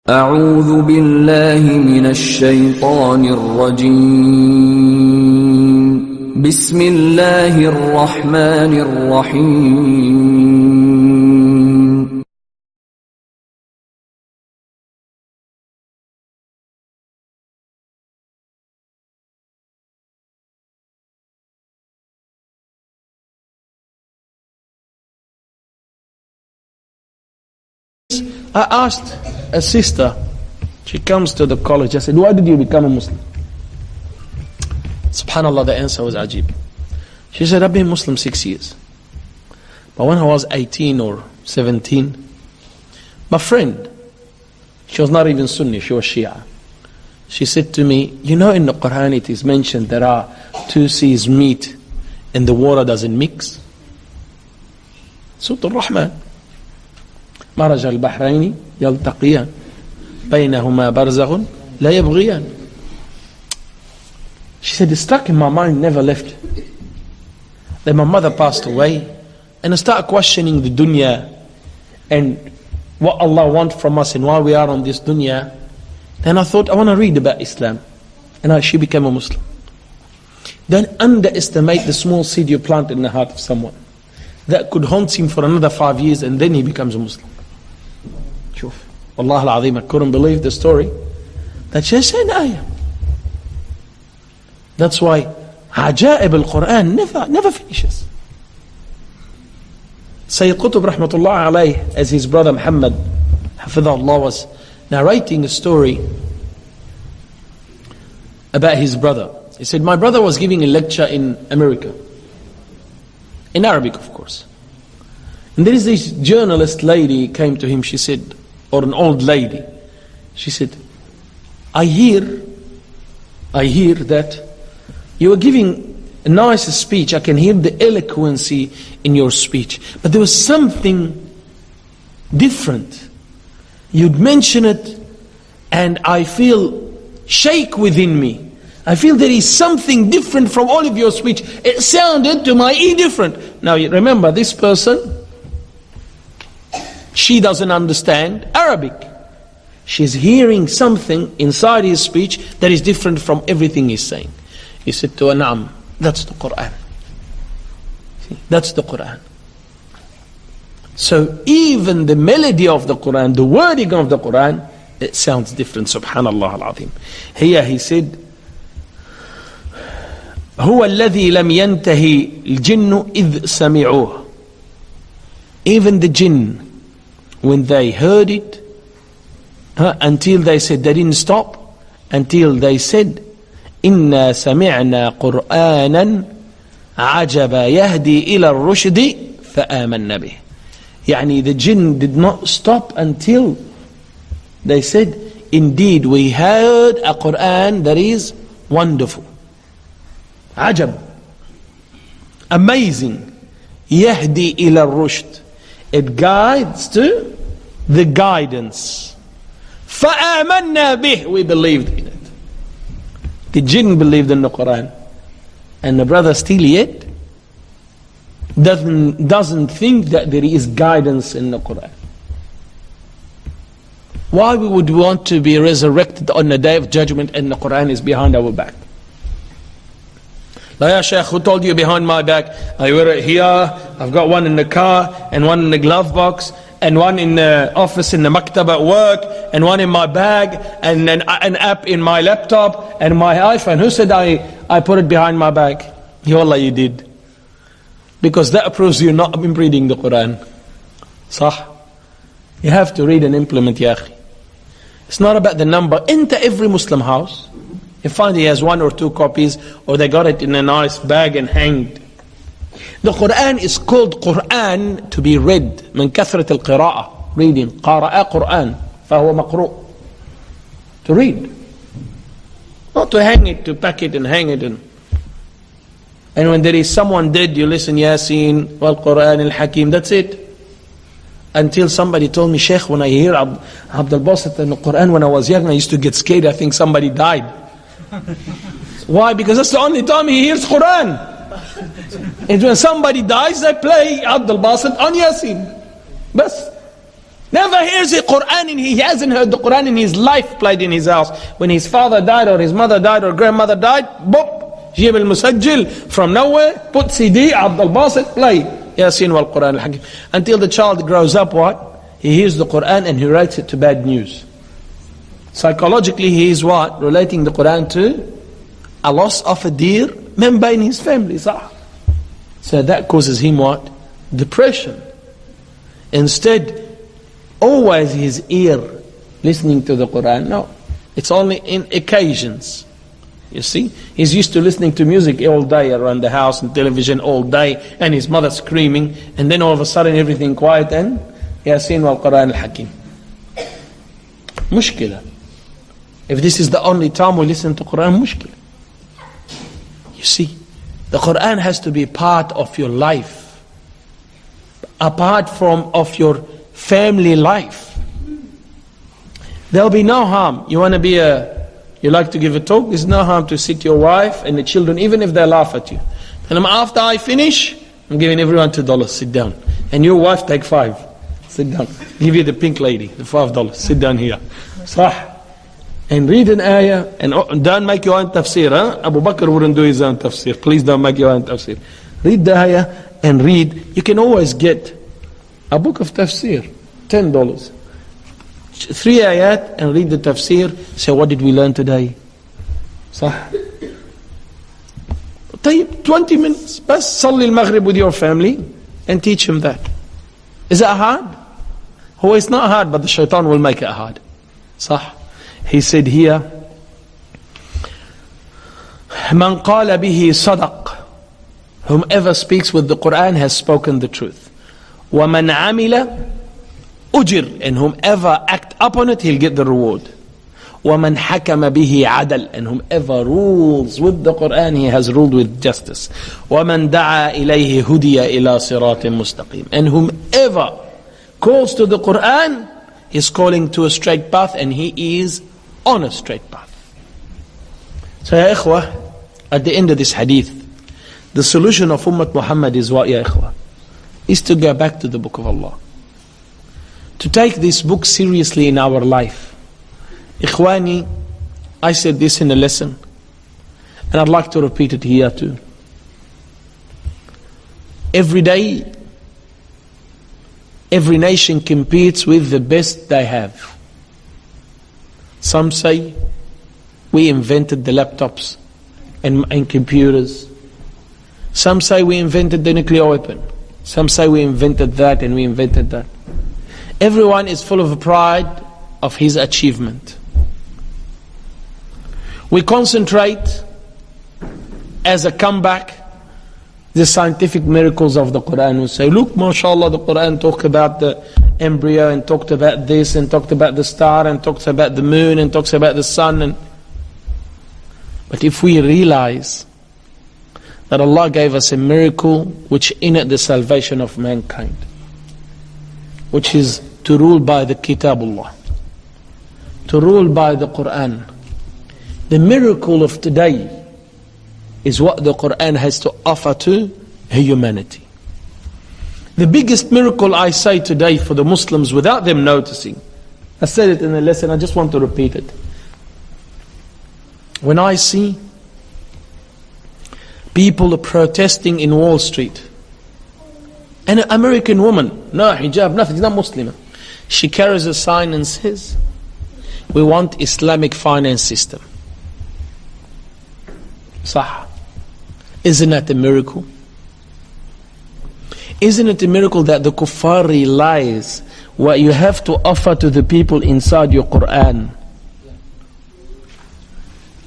أعوذ بالله من الشيطان الرجيم بسم الله الرحمن الرحيم I asked a sister, she comes to the college, I said, why did you become a Muslim? SubhanAllah, the answer was ajib. She said, I've been Muslim 6 years. But when I was 18 or 17, my friend, she was not even Sunni, she was Shia. She said to me, you know in the Quran it is mentioned there are two seas meet and the water doesn't mix? Surah Al-Rahman. مرج البحرين يلتقيان بينهما برزخ لا يبغيان. She said, it stuck in my mind, never left. Then my mother passed away and I started questioning the dunya and what Allah wants from us and why we are on this dunya. Then I thought, I want to read about Islam, and she became a Muslim. Don't underestimate the small seed you plant in the heart of someone that could haunt him for another 5 years and then he becomes a Muslim. شوف والله العظيم, I couldn't believe the story that she said ayah. That's why عجائب القرآن never finishes. Sayyid Qutb rahmatullah alayh, as his brother Muhammad hafidhahullah was narrating a story about his brother. He said, my brother was giving a lecture in America, in Arabic of course. And there is this journalist lady came to him, she said, or an old lady, she said, I hear that you are giving a nice speech, I can hear the eloquency in your speech, but there was something different. You'd mention it and I feel shake within me. I feel there is something different from all of your speech. It sounded to my ear different. Now you remember, this person, she doesn't understand Arabic. She's hearing something inside his speech that is different from everything he's saying. He said to her, Naam, that's the Quran. See, that's the Quran. So even the melody of the Quran, the wording of the Quran, it sounds different. Subhanallah al-Azim. Here he said, هو الذي لم ينتهي الجن إذ سمعوه. Even the jinn, when they heard it, until they said, they didn't stop, until they said, إنا سمعنا قرآنا عجبا يهدي إلى الرشد فآمنا به. يعني the jinn did not stop until they said, indeed we heard a Quran that is wonderful. عجب, amazing. يهدي إلى الرشد, it guides to the guidance. فآمنا به, we believed in it. The jinn believed in the Quran, and the brother still yet doesn't think that there is guidance in the Quran. Why we would want to be resurrected on the day of judgment and the Quran is behind our back? La ya Shaykh, who told you behind my back? I wear it here, I've got one in the car, and one in the glove box, and one in the office in the maktab at work, and one in my bag, and then an app in my laptop, and my iPhone. Who said I put it behind my back? Ya Allah, you did. Because that proves you're not been reading the Quran. Sah. You have to read and implement, ya akhi. It's not about the number. Enter every Muslim house. You find he has 1 or 2 copies, or they got it in a nice bag and hanged. The Quran is called Quran to be read. من كثرة القراءة, reading. قرأ قرآن فهو مقروء. To read. Not to hang it, to pack it and hang it. And when there is someone dead, you listen Yasin, wal Quran al-Hakim, that's it. Until somebody told me, Sheikh, when I hear Abdul Basit in the Quran when I was young, I used to get scared, I think somebody died. Why? Because that's the only time he hears Quran. And when somebody dies, they play Abdul Basit on Yasin. Bas. Never hears the Quran, and he hasn't heard the Quran in his life played in his house. When his father died, or his mother died, or grandmother died, boop, جيب المسجل from nowhere, put CD, Abdul Basit, play Yasin wal Quran al-Hakim. Until the child grows up, what? He hears the Quran and he writes it to bad news. Psychologically, he is what? Relating the Quran to a loss of a dear member in his family. So that causes him what? Depression. Instead, always his ear listening to the Quran. No, it's only in occasions. You see, he's used to listening to music all day around the house and television all day, and his mother screaming, and then all of a sudden everything quiet and Yasin wal Quran al-Hakim. Mushkila. If this is the only time we listen to Quran, mushkila. You see, the Quran has to be part of your life, apart from of your family life. There'll be no harm. You want to be you like to give a talk, there's no harm to sit your wife and the children, even if they laugh at you. And after I finish, I'm giving everyone $2, sit down. And your wife take 5, sit down. Give you the pink lady, the $5, sit down here. Sah. And read an ayah, and don't make your own tafsir. Abu Bakr wouldn't do his own tafsir. Please don't make your own tafsir. Read the ayah and read. You can always get a book of tafsir, $10. 3 ayat and read the tafsir. Say, what did we learn today? صح. 20 minutes. Bas صلي المغرب with your family and teach him that. Is it hard? Oh, it's not hard, but the shaitan will make it hard. صح. He said here, من قال به صدق. Whomever speaks with the Quran has spoken the truth. وَمَنْ عَمِلَ أُجِرْ. And whomever act upon it, he'll get the reward. وَمَنْ حَكَمَ بِهِ عَدَلْ. And whomever rules with the Quran, he has ruled with justice. وَمَنْ دَعَى إِلَيْهِ هُدِيَ إِلَى صِرَاطٍ مُسْتَقِيمٍ. And whomever calls to the Quran, is calling to a straight path, and he is on a straight path. So ya ikhwah, at the end of this hadith, the solution of Ummah Muhammad is what, ya ikhwah? Is to go back to the book of Allah. To take this book seriously in our life. Ikhwani, I said this in a lesson, and I'd like to repeat it here too. Every day, every nation competes with the best they have. Some say we invented the laptops and computers. Some say we invented the nuclear weapon. Some say we invented that and we invented that. Everyone is full of pride of his achievement. We concentrate as a comeback the scientific miracles of the Quran. We say, look, mashallah, the Quran talked about the embryo and talked about this and talked about the star and talks about the moon and talks about the sun. But if we realize that Allah gave us a miracle which in it the salvation of mankind, which is to rule by the Kitabullah, to rule by the Quran. The miracle of today is what the Quran has to offer to humanity. The biggest miracle I say today for the Muslims without them noticing, I said it in the lesson, I just want to repeat it. When I see people protesting in Wall Street, an American woman, no hijab, nothing, she's not Muslim, she carries a sign and says, we want Islamic finance system. Sah. Isn't that a miracle? Isn't it a miracle that the kuffar realize what you have to offer to the people inside your Quran?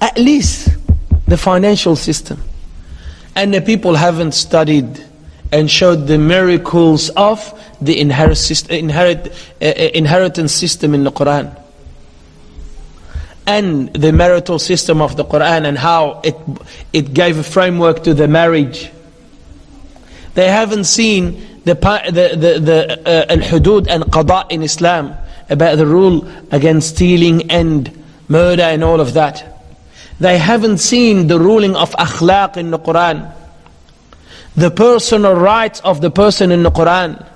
At least the financial system. And the people haven't studied and showed the miracles of the inheritance system in the Quran. And the marital system of the Quran and how it gave a framework to the marriage. They haven't seen the al-hudud and qada in Islam, about the rule against stealing and murder and all of that. They haven't seen the ruling of akhlaq in the Quran, the personal rights of the person in the Quran,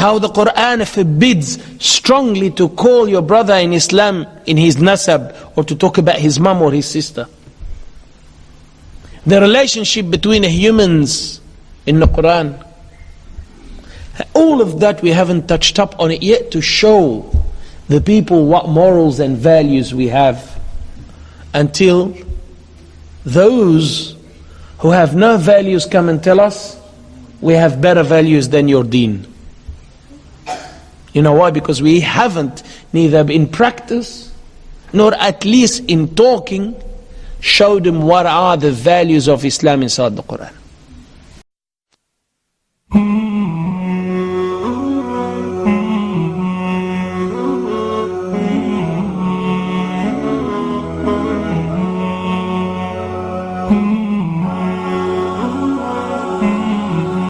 How the Quran forbids strongly to call your brother in Islam in his nasab, or to talk about his mom or his sister. The relationship between humans in the Quran. All of that we haven't touched up on it yet, to show the people what morals and values we have, until those who have no values come and tell us we have better values than your deen. You know why? Because we haven't, neither in practice nor at least in talking, showed them what are the values of Islam inside the Quran.